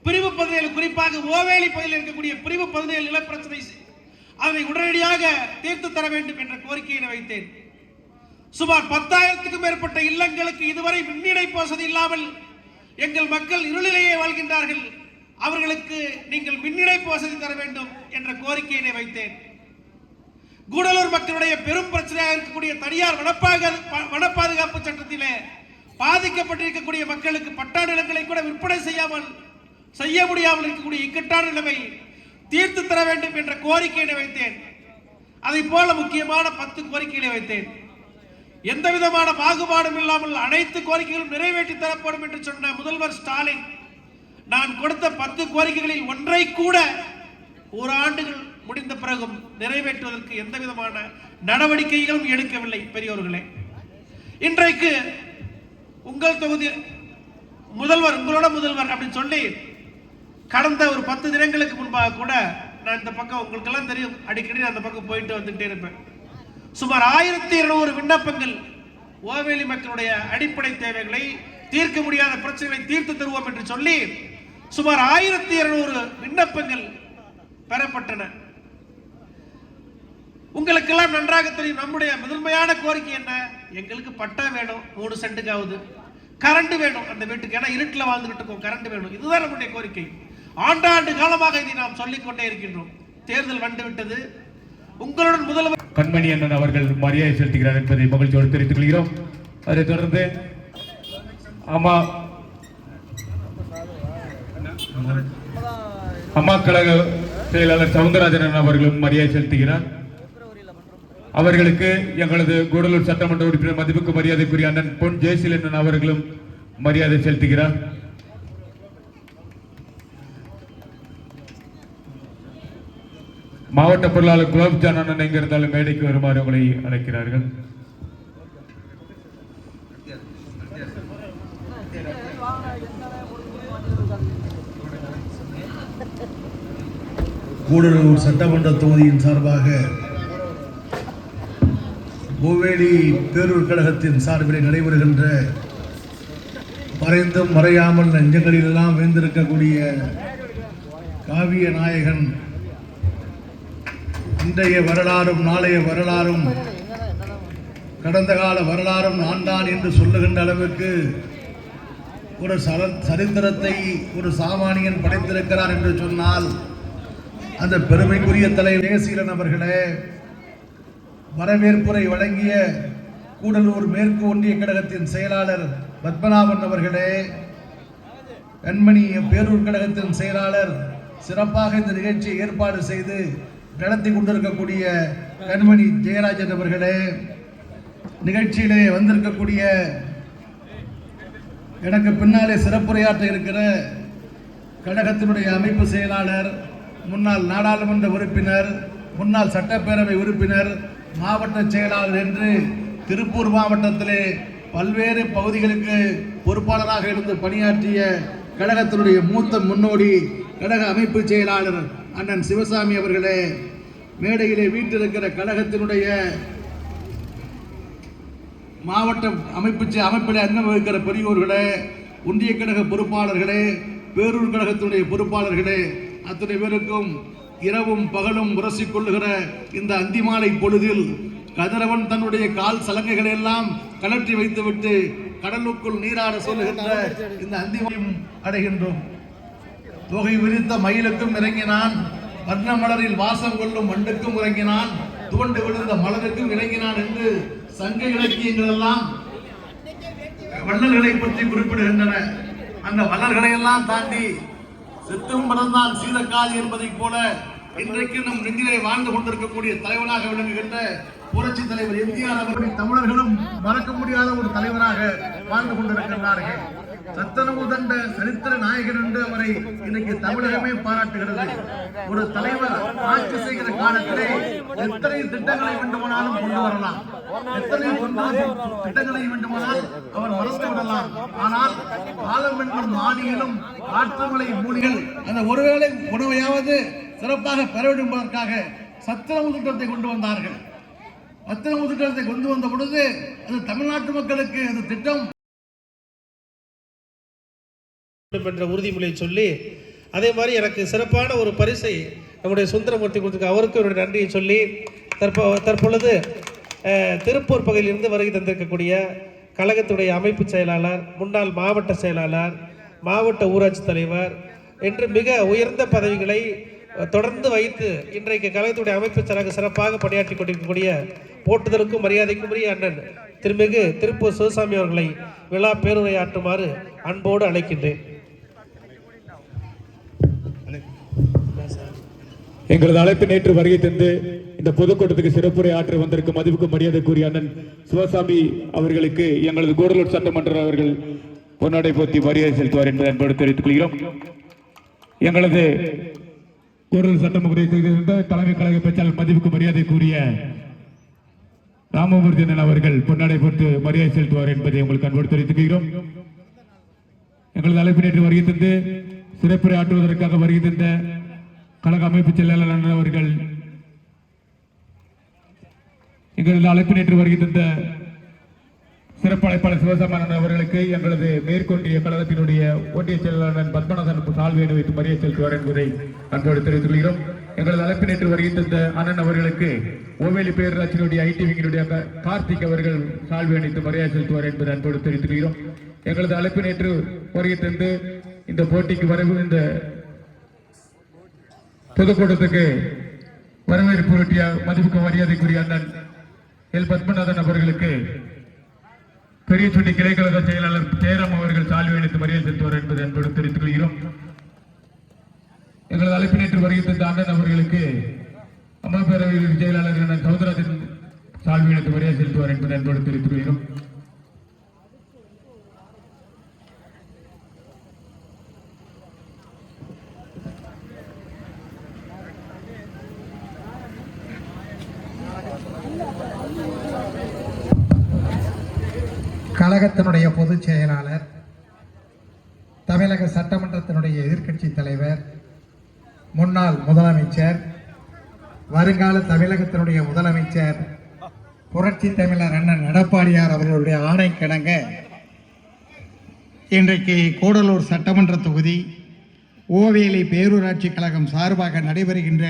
Speaker 8: பிரிவு 17, குறிப்பாக ஓவேலி பகுதியில் இருக்கக்கூடிய பிரிவு 17 நில பிரச்சனை, அதை உடனடியாக தீர்த்து தர வேண்டும் என்ற கோரிக்கையை வைத்தேன். சுமார் 10,000க்கும் மேற்பட்ட இல்லங்களுக்கு இதுவரை மின் இணைப்பு வசதி இல்லாமல் எங்கள் மக்கள் இருளிலேயே வாழ்கின்றார்கள். அவர்களுக்கு நீங்கள் மின் இணைப்பு வசதி தர வேண்டும் என்ற கோரிக்கையினை வைத்தேன். கூடலூர் மக்களுடைய பெரும் பிரச்சனையாக இருக்கக்கூடிய தனியார் வனப்பாதுகாப்பு சட்டத்திலே பாதிக்கப்பட்டிருக்கக்கூடிய மக்களுக்கு பட்டா நிலங்களை கூட விற்பனை செய்ய முடியாமல் இருக்கக்கூடிய இக்கட்டான நிலைமை தீர்த்து தர வேண்டும் என்ற கோரிக்கையை வைத்தேன். அதை போல முக்கியமான 10 கோரிக்கைகளை வைத்தேன். எந்த விதமான பாகுபாடும் இல்லாமல் அனைத்து கோரிக்கைகளும் நிறைவேற்றி தரப்படும் என்று சொன்ன முதல்வர் ஸ்டாலின் நான் கொடுத்த 10 கோரிக்கைகளில் ஒன்றை கூட ஒரு ஆண்டுகள் முடிந்த பிறகும் நிறைவேற்றுவதற்கு எந்த விதமான நடவடிக்கைகளும் எடுக்கவில்லை. பெரியோர்களே, இன்றைக்கு உங்கள் தொகுதி முதல்வர், உங்களோட முதல்வர் அப்படின்னு சொல்லி கடந்த ஒரு 10 தினங்களுக்கு முன்பாக கூட நான் இந்த பக்கம், உங்களுக்கெல்லாம் தெரியும், அடிக்கடி அந்த பக்கம் போயிட்டு வந்துட்டே இருப்பேன். சுமார் 1200 விண்ணப்பங்கள் ஓவேலி மக்களுடைய அடிப்படை தேவைகளை, தீர்க்க முடியாத பிரச்சனைகளை தீர்த்து தருவோம் என்று சொல்லி சுமார் 1200 விண்ணப்பங்கள் பெறப்பட்டன. உங்களுக்கெல்லாம் நன்றாக தெரியும் நம்முடைய முதன்மையான கோரிக்கை என்ன? எங்களுக்கு பட்டா வேணும், 3 சென்ட்டுக்காவது, கரண்ட் வேணும் அந்த வீட்டுக்கு, ஏன்னா இருட்டில் வாழ்ந்துகிட்டு இருக்கோம், கரண்ட் வேணும். இதுதான் நம்முடைய கோரிக்கை. ஆண்டாண்டு காலமாக இதை நாம் சொல்லிக்கொண்டே இருக்கின்றோம். தேர்தல் வந்துவிட்டது. உங்களுடன் முதல்வர்
Speaker 5: கண்மணி அண்ணன் அவர்கள் மரியாதை செலுத்துகிறார் என்பதை மகிழ்ச்சியோடு தெரிவித்துக் கொள்கிறோம். அதைத் தொடர்ந்து அம்மா கழக செயலாளர் சவுந்தரராஜன் அவர்களும் மரியாதை செலுத்துகிறார். அவர்களுக்கு எங்களது கூடலூர் சட்டமன்ற உறுப்பினர் மதிப்புக்கு மரியாதைக்குரிய அண்ணன் பொன் ஜெயசீலன் அவர்களும் மரியாதை செலுத்துகிறார். மாவட்ட பொருளாளர் குலாப் ஜான் அண்ணன் எங்க இருந்தாலும் மேடைக்கு வருமாறு உங்களை அழைக்கிறார்கள்.
Speaker 9: கூடலூர் சட்டமன்ற தொகுதியின் சார்பாக ஓவேலி பேரூர் கழகத்தின் சார்பில் நடைபெறுகின்ற மறைந்தும் மறையாமல் நெஞ்சங்களிலெல்லாம் வேந்திருக்கக்கூடிய காவிய நாயகன், இன்றைய வரலாறும் நாளைய வரலாறும் கடந்த கால வரலாறும் நான் தான் என்று சொல்லுகின்ற அளவுக்கு ஒரு சரித்திரத்தை ஒரு சாமானியன் படைத்திருக்கிறார் என்று சொன்னால் அந்த பெருமைக்குரிய தலைவர் ஜெயசீலன் அவர்களே, வரவேற்புரை வழங்கிய கூடலூர் மேற்கு ஒன்றிய கழகத்தின் செயலாளர் பத்மநாபன் அவர்களே, கண்மணி பேரூர் கழகத்தின் செயலாளர், சிறப்பாக இந்த நிகழ்ச்சியை ஏற்பாடு செய்து நடத்தி கொண்டிருக்கக்கூடிய கண்மணி ஜெயராஜன் அவர்களே, நிகழ்ச்சியிலே வந்திருக்கக்கூடிய எனக்கு பின்னாலே சிறப்புரையாற்ற இருக்கிற கழகத்தினுடைய அமைப்பு செயலாளர், முன்னாள் நாடாளுமன்ற உறுப்பினர், முன்னாள் சட்டப்பேரவை உறுப்பினர், மாவட்ட செயலாளர் என்று திருப்பூர் மாவட்டத்திலே பல்வேறு பகுதிகளுக்கு பொறுப்பாளராக இருந்து பணியாற்றிய கழகத்தினுடைய மூத்த முன்னோடி கழக அமைப்பு செயலாளர் அண்ணன் சிவசாமி அவர்களே, மேடையிலே வீட்டிருக்கிற கழகத்தினுடைய மாவட்ட அமைப்பிலே அங்கம் வகிக்கிற பெரியோர்களே, ஒன்றிய கழக பொறுப்பாளர்களே, பேரூர் கழகத்தினுடைய பொறுப்பாளர்களே, அத்தனை பேருக்கும் இரவும் பகலும் உரசிக் கொள்ளுகிற இந்த அந்திமாலை பொழுதில் கதிரவன் தன்னுடைய கால் சலங்கைகளை எல்லாம் கலற்றி வைத்துவிட்டு கடலுக்குள் நீராட சொல்லுகின்ற இந்த அந்திமாலையும் அடைகின்றோம். தொகை விரித்த மயிலுக்கும் இறங்கினான், வர்ண மலரில் வாசம் கொள்ளும் மண்டுக்கும் இறங்கினான், துவண்டு விழுந்த மலருக்கும் இறங்கினான் என்று சங்க இலக்கியங்கள் எல்லாம் வள்ளல்களை பற்றி குறிப்பிடுகின்றன. அந்த வள்ளல்களை எல்லாம் தாண்டி சித்தும் பிறந்தான் சீதக்காதி என்பதை போல இன்றைக்கு நம் நெஞ்சிலே வாழ்ந்து கொண்டிருக்கக்கூடிய தலைவனாக விளங்குகின்ற புரட்சி தலைவர் எம்ஜிஆர் அவர்கள் தமிழர்களும் மறக்க முடியாத ஒரு தலைவராக வாழ்ந்து கொண்டிருக்கின்றார்கள். சத்தனவு தண்ட சரித்திர நாயகன் என்று அவரை இன்னைக்கு தமிழகமே பாராட்டுகிறது. ஒரு தலைவர் ஆட்சி செய்கிற காலத்திலே எத்தனை திட்டங்களை வேண்டுமானாலும் கொண்டு வரலாம், எத்தனை திட்டங்களை வேண்டுமானால் அவர் மறந்து விடலாம். ஆனால் காலம் என்னும் மானியிலும் ஆற்றுமலை மூலிகள் அந்த ஒருவேளை உணவையாவது சிறப்பாக பெற வேண்டும் என்பதற்காக சத்திரவு திட்டத்தை கொண்டு வந்தார்கள். சத்திரவு திட்டத்தை கொண்டு வந்த பொழுது அது தமிழ்நாட்டு மக்களுக்கு அந்த திட்டம்
Speaker 8: என்ற உறுதிமொழியை சொல்லி, அதே மாதிரி எனக்கு சிறப்பான ஒரு பரிசை நம்முடைய சுந்தரமூர்த்தி கொடுத்துருக்க அவருக்கு என்னுடைய நன்றியை சொல்லி, தற்பொழுது திருப்பூர் பகுதியிலிருந்து வருகை தந்திருக்கக்கூடிய கழகத்துடைய அமைப்பு செயலாளர், முன்னாள் மாவட்ட செயலாளர், மாவட்ட ஊராட்சி தலைவர், என்று மிக உயர்ந்த பதவிகளை தொடர்ந்து வைத்து இன்றைக்கு கழகத்துடைய அமைப்பு செயலாளர் சிறப்பாக பணியாற்றி கொண்டிருக்கக்கூடிய போட்டுதலுக்கும் மரியாதைக்கும் உரிய அண்ணன் திருமிகு திருப்பூர் சிவசாமி அவர்களை விழா பேருரையாற்றுமாறு அன்போடு அழைக்கின்றேன்.
Speaker 5: எங்களது அழைப்பு நேற்று வருகை தந்து இந்த பொதுக்கூட்டத்துக்கு சிறப்புரை ஆற்ற வந்திருக்கும் மதிப்புக்கு மரியாதைக்குரிய அண்ணன் சிவசாமி அவர்களுக்கு எங்களது கூடலூர் சட்டமன்ற அவர்கள் பொன்னாடை போத்தி மரியாதை செலுத்துவார் என்பதை அன்போடு தெரிவித்துக் கொள்கிறோம். எங்களது கூடலூர் சட்டமன்ற தலைமை கழக பேச்சாளர் மதிப்புக்கு மரியாதைக்குரிய ராமமூர்த்தி அண்ணன் அவர்கள் பொன்னாடை போட்டு மரியாதை செலுத்துவார் என்பதை உங்களுக்கு அன்போடு தெரிவித்துக் கொள்கிறோம். எங்களது அழைப்பு நேற்று வருகை தந்து சிறப்புரை ஆற்றுவதற்காக வருகை தந்த கழக அமைப்பு செயலாளர் அண்ணன் அவர்கள், எங்களது அழைப்பு நேற்று வருகை தந்த சிறப்பு அழைப்பாளர் சிவசாமி அவர்களுக்கு எங்களது மேற்கொண்டிய கழகத்தினுடைய ஒன்றிய செயலாளர் பத்மநாதன் சால்வை வைத்து மரியாதை செலுத்துவார் என்பதை அன்போடு தெரிவித்துக் கொள்கிறோம். எங்களது அழைப்பு நேற்று வருகை தந்த அண்ணன் அவர்களுக்கு ஓவேலி பேரூராட்சியினுடைய ஐடி விங்கினுடைய கார்த்திக் அவர்கள் சால்வை அணித்து மரியாதை செலுத்துவார் என்பதை அன்போடு தெரிவித்துக் கொள்கிறோம். எங்களது அழைப்பு நேற்று வருகை தந்து இந்த போட்டிக்கு இந்த பொதுக்கூட்டத்துக்கு வரவேற்பு ஊட்டிய மதிப்புக்கு மரியாதைக்குரிய அண்ணன் எல் பத்மநாதன் அவர்களுக்கு பெரிய சுட்டி கிளைக்கழக செயலாளர் ஜெயராம் அவர்கள் சால்வை அணித்து மரியாதை செலுத்துவார் என்பதை அன்போடு தெரிவித்துக் கொள்கிறோம். எங்களது அழைப்பு நேற்று வருகை தந்த அண்ணன் அவர்களுக்கு அம்மா பேரவை செயலாளர் அண்ணன் சௌந்தரராஜன் சால்வை அணித்து மரியாதை செலுத்துவார் என்பதை அன்போடு தெரிவித்துக் கொள்கிறோம்.
Speaker 10: கழகத்தினுடைய பொதுச் செயலாளர், தமிழக சட்டமன்றத்தினுடைய எதிர்க்கட்சி தலைவர், முன்னாள் முதலமைச்சர், வருங்கால தமிழகத்தினுடைய முதலமைச்சர் புரட்சி தமிழர் அண்ணன் எடப்பாடியார் அவர்களுடைய ஆணைக்கிணங்க இன்றைக்கு கூடலூர் சட்டமன்ற தொகுதி ஓவேலி பேரூராட்சி கழகம் சார்பாக நடைபெறுகின்ற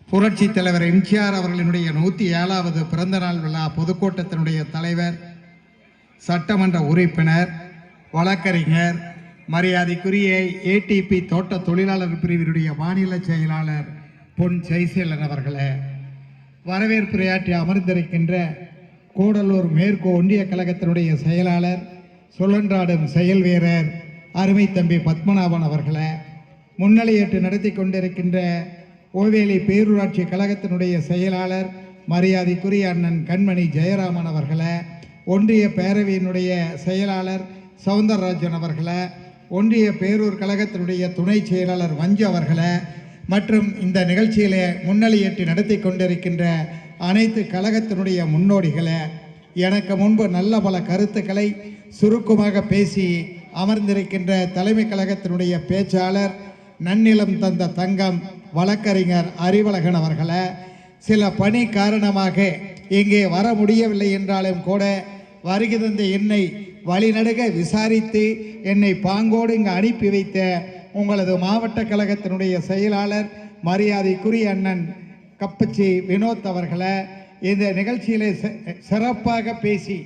Speaker 10: புரட்சி தலைவர் எம்ஜிஆர் அவர்களினுடைய 107வது பிறந்தநாள் விழா பொதுக்கூட்டத்தினுடைய தலைவர், சட்டமன்ற உறுப்பினர், வழக்கறிஞர், மரியாதைக்குரிய ஏடிபி தோட்ட தொழிலாளர் பிரிவினுடைய மாநில செயலாளர் பொன் ஜெயசீலன் அவர்களே, வரவேற்புரையாற்றி அமர்ந்திருக்கின்ற கூடலூர் மேற்கு ஒன்றிய கழகத்தினுடைய செயலாளர், சுழன்றாடும் செயல் வீரர் அருமை தம்பி பத்மநாபன் அவர்களே, முன்னிலையேற்று நடத்தி கொண்டிருக்கின்ற ஓவேலி பேரூராட்சி கழகத்தினுடைய செயலாளர் மரியாதைக்குரிய அண்ணன் கண்மணி ஜெயராமன் அவர்களே, ஒன்றிய பேரவையினுடைய செயலாளர் சவுந்தரராஜன் அவர்களே, ஒன்றிய பேரூர் கழகத்தினுடைய துணை செயலாளர் மஞ்சு அவர்களே, மற்றும் இந்த நிகழ்ச்சியிலே முன்னிலையேற்று நடத்தி கொண்டிருக்கின்ற அனைத்து கழகத்தினுடைய முன்னோடிகளே, எனக்கு முன்பு நல்ல பல கருத்துக்களை சுருக்கமாக பேசி அமர்ந்திருக்கின்ற தலைமை கழகத்தினுடைய பேச்சாளர், நன்னிலம் தந்த தங்கம் வழக்கறிஞர் அறிவழகன் அவர்களே, சில பணி காரணமாக இங்கே வர முடியவில்லை என்றாலும் கூட வருகை தந்த என்னை வழிநடுக விசாரித்து என்னை பாங்கோடு இங்கு அனுப்பி வைத்த உங்களது மாவட்ட கழகத்தினுடைய செயலாளர் மரியாதைக்குரிய அண்ணன் கப்பச்சி வினோத் அவர்களே, இந்த நிகழ்ச்சியிலே சிறப்பாக பேசி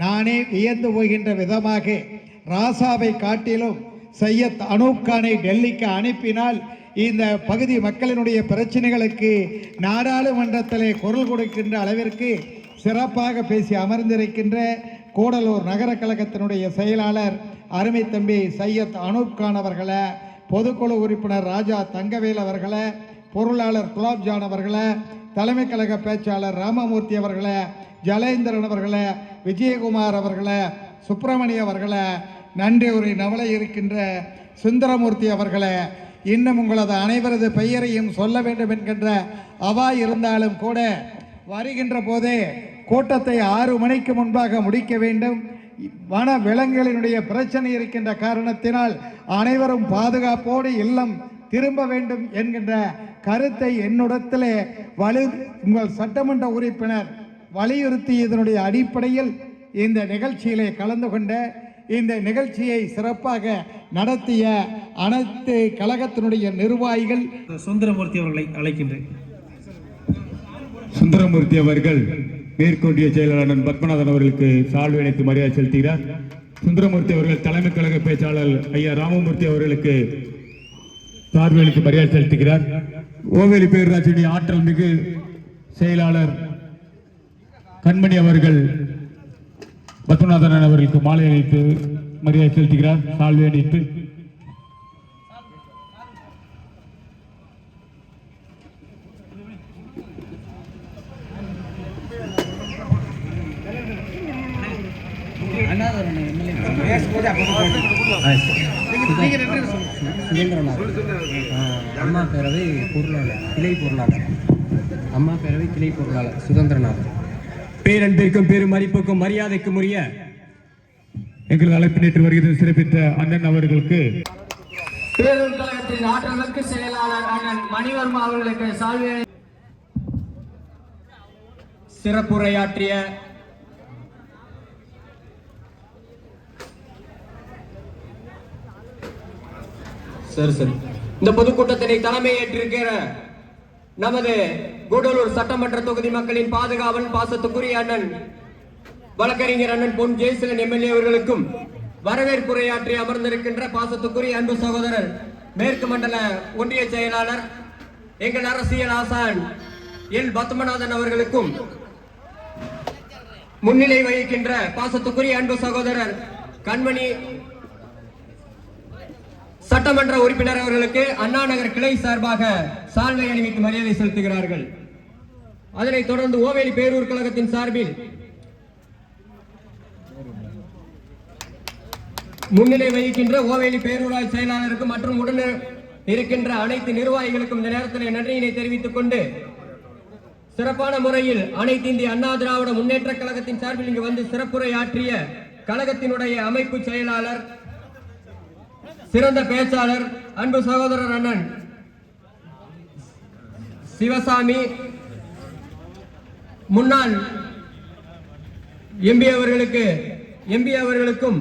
Speaker 10: நானே வியந்து போகின்ற விதமாக ராசாவை காட்டிலும் சையத் அனூப் கானை டெல்லிக்கு அனுப்பினால் இந்த பகுதி மக்களினுடைய பிரச்சனைகளுக்கு நாடாளுமன்றத்திலே குரல் கொடுக்கின்ற அளவிற்கு சிறப்பாக பேசி அமர்ந்திருக்கின்ற கூடலூர் நகர கழகத்தினுடைய செயலாளர் அருமை தம்பி சையத் அனூப் கான் அவர்களே, பொதுக்குழு உறுப்பினர் ராஜா தங்கவேல் அவர்களே, பொருளாளர் குலாப்ஜான் அவர்களே, தலைமை கழக பேச்சாளர் ராமமூர்த்தி அவர்களே, ஜலேந்திரன் அவர்களே, விஜயகுமார் அவர்களே, சுப்பிரமணிய அவர்களே, நன்றி உரை நவலை இருக்கின்ற சுந்தரமூர்த்தி அவர்களே, இன்னும் உங்களது அனைவரது பெயரையும் சொல்ல வேண்டும் என்கின்ற அவா இருந்தாலும் கூட வருகின்ற போதே கூட்டத்தை 6 மணிக்கு முன்பாக முடிக்க வேண்டும். வன விலங்குகளினுடைய பிரச்சனை இருக்கின்ற காரணத்தினால் அனைவரும் பாதுகாப்போடு இல்லம் திரும்ப வேண்டும் என்கின்ற கருத்தை என்னிடத்திலே உங்கள் சட்டமன்ற உறுப்பினர் வலியுறுத்தியதனுடைய அடிப்படையில் இந்த நிகழ்ச்சியிலே கலந்து கொண்ட இந்த நிகழ்ச்சியை சிறப்பாக நடத்திய அனைத்து கழகத்தினுடைய நிர்வாகிகள்
Speaker 8: சுந்தரமூர்த்தி அவர்களை அழைக்கின்றேன்.
Speaker 5: சுந்தரமூர்த்தி அவர்கள் மேற்கொண்டிய செயலாளர் பத்மநாதன் அவர்களுக்கு சால்வை அணித்து மரியாதை செலுத்துகிறார். சுந்தரமூர்த்தி அவர்கள் தலைமை கழக பேச்சாளர் ஐயா ராமமூர்த்தி அவர்களுக்கு சார்புகளுக்கு மரியாதை செலுத்துகிறார். ஓவேலி பேரூராட்சியுடைய ஆற்றல் மிகு செயலாளர் கண்மணி அவர்கள் பத்மநாதன் அவர்களுக்கு மாலை அணிவித்து மரியாதை செலுத்துகிறார். சால்வை அணிவித்து
Speaker 3: அம்மா பேரவை பொருளாளர் கிளை பொருளாளர் அம்மா பேரவை கிளை பொருளாளர் சுதந்திரநாதன்.
Speaker 5: பேரன்பிற்கும் பெரும் மதிப்புக்கும் மரியாதைக்கும் உரிய எங்கள் அழைப்பு நேற்று வருகிறது சிறப்பித்த அண்ணன் அவர்களுக்கு
Speaker 3: பேரூர் கழகத்தின் ஆற்றலுக்கு செயலாளர் அண்ணன் மணிவர்மா அவர்களுக்கு சால்வை சிறப்புரையாற்றிய சரி இந்த பொதுக்கூட்டத்தினை தலைமையேற்றிருக்கிற நமது கூடலூர் சட்டமன்ற தொகுதி மக்களின் பாதுகாவல் பாசத்துக்குரிய அண்ணன் வழக்கறிஞர் அண்ணன் பொன் ஜெயசீலன் எம்எல்ஏ அவர்களுக்கும் வரவேற்புரையாற்றி அமர்ந்திருக்கின்ற பாசத்துக்குரிய அன்பு சகோதரர் மேற்கு மண்டல ஒன்றிய செயலாளர் எங்கள் அரசியல் ஆசான் எல் பத்மநாதன் அவர்களுக்கும் முன்னிலை வகிக்கின்ற பாசத்துக்குரிய அன்பு சகோதரர் கண்மணி சட்டமன்ற உறுப்பினர் அவர்களுக்கு அண்ணா நகர் கிளை சார்பாக சால்வை அணிவித்து மரியாதை செலுத்துகிறார்கள். அதனைத் தொடர்ந்து ஓவேலி பேரூர் கழகத்தின் சார்பில் முன்னிலை வகிக்கின்ற ஓவேலி பேரூராட்சி செயலாளருக்கு மற்றும் உடனே இருக்கின்ற அனைத்து நிர்வாகிகளுக்கும் இந்த நேரத்தில் நன்றியினை தெரிவித்துக் கொண்டு சிறப்பான முறையில் அனைத்து இந்திய அண்ணா திராவிட முன்னேற்ற கழகத்தின் சார்பில் இங்கு வந்து சிறப்புரை ஆற்றிய கழகத்தினுடைய அமைப்பு செயலாளர் சிறந்த பேச்சாளர் அன்பு சகோதரர் அண்ணன் சிவசாமி, முன்னாள் எம்பி அவர்களுக்கும்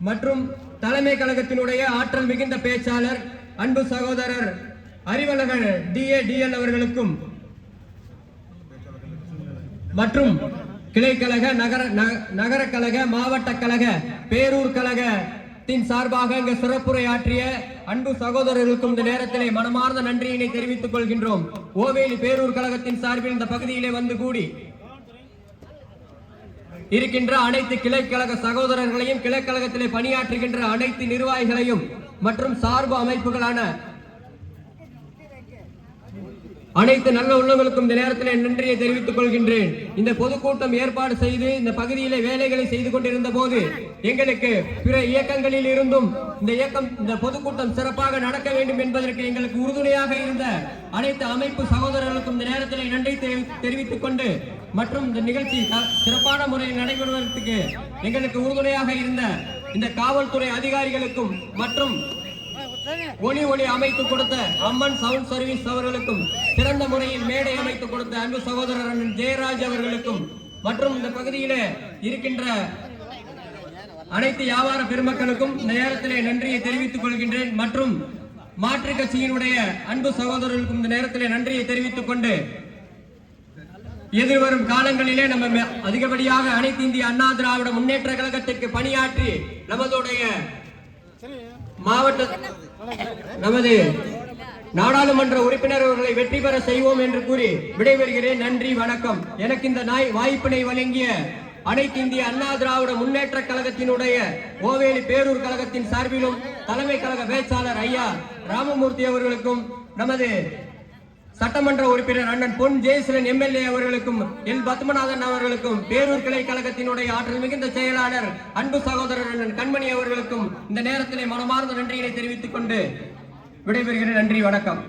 Speaker 3: மற்றும் தலைமை கழகத்தினுடைய ஆற்றல் மிகுந்த பேச்சாளர் அன்பு சகோதரர் அறிவழகன் டிஎல் அவர்களுக்கும் மற்றும் கிளை கழக நகர கழக மாவட்ட கழக பேரூர் கழகத்தின் சார்பாக இங்கு சிறப்புரை ஆற்றிய அன்பு சகோதரர்களுக்கும் இந்த நேரத்திலே மனமார்ந்த நன்றியினை தெரிவித்துக் கொள்கின்றோம். ஓவேலி பேரூர் கழகத்தின் சார்பில் இந்த பகுதியிலே வந்து கூடி இருக்கின்ற அனைத்து கிளைக்கழக சகோதரர்களையும் கிளைக்கழகத்திலே பணியாற்றுகின்ற அனைத்து நிர்வாகிகளையும் மற்றும் சார்பு அமைப்புகளான அனைத்து நல்ல உள்ளங்களுக்கும் இந்த நேரத்தில் நன்றியை தெரிவித்துக் கொள்கின்றேன். இந்த பொதுக்கூட்டம் ஏற்பாடு செய்து இந்த பகுதியிலே வேலைகளை செய்து கொண்டிருந்த போது எங்களுக்கு பிற இயக்கங்களில் இருந்தும் இந்த பொதுக்கூட்டம் சிறப்பாக நடக்க வேண்டும் என்பதற்கு எங்களுக்கு உறுதுணையாக இருந்த அனைத்து அமைப்பு சகோதரர்களுக்கும் இந்த நேரத்தில் நன்றி தெரிவித்துக் கொண்டு மற்றும் இந்த நிகழ்ச்சி சிறப்பான முறையில் நடைபெறுவதற்கு எங்களுக்கு உறுதுணையாக இருந்த இந்த காவல்துறை அதிகாரிகளுக்கும் மற்றும் ஒளி அமைத்து கொடுத்த அம்மன் சவுண்ட் சர்வீஸ் அவர்களுக்கும் சிறந்த முறையில் மேடை அமைத்து கொடுத்த அன்பு சகோதரர் ஜெயராஜ் அவர்களுக்கும் மற்றும் இந்த பகுதியிலே இருக்கின்ற அனைத்து வியாபார பெருமக்களுக்கும் இந்த நேரத்திலே நன்றியை தெரிவித்துக் கொள்கின்றேன். மற்றும் மாற்றுக் கட்சியினுடைய அன்பு சகோதரர்களுக்கும் இந்த நேரத்திலே நன்றியை தெரிவித்துக் கொண்டு எதிர்வரும் காலங்களிலே நம்ம அதிகப்படியாக அனைத்து இந்திய அண்ணா திராவிட முன்னேற்ற கழகத்திற்கு பணியாற்றி நமது நாடாளுமன்ற உறுப்பினர்களை வெற்றி பெற செய்வோம் என்று கூறி விடைபெறுகிறேன். நன்றி, வணக்கம். எனக்கு இந்த வாய்ப்பினை வழங்கிய அனைத்து இந்திய அண்ணா திராவிட முன்னேற்ற கழகத்தினுடைய ஓவேலி பேரூர் கழகத்தின் சார்பிலும் தலைமை கழக பேச்சாளர் ஐயா ராமமூர்த்தி அவர்களுக்கும் நமது சட்டமன்ற உறுப்பினர் அண்ணன் பொன் ஜெயசீலன் எம்எல்ஏ அவர்களுக்கும் எல் பத்மநாதன் அவர்களுக்கும் பேரூர் கிளை கழகத்தினுடைய ஆற்றல் மிகுந்த செயலாளர் அன்பு சகோதரர் அண்ணன் கண்மணி அவர்களுக்கும் இந்த நேரத்திலே மனமார்ந்த நன்றியினை தெரிவித்துக் கொண்டு விடைபெறுகிறேன். நன்றி, வணக்கம்.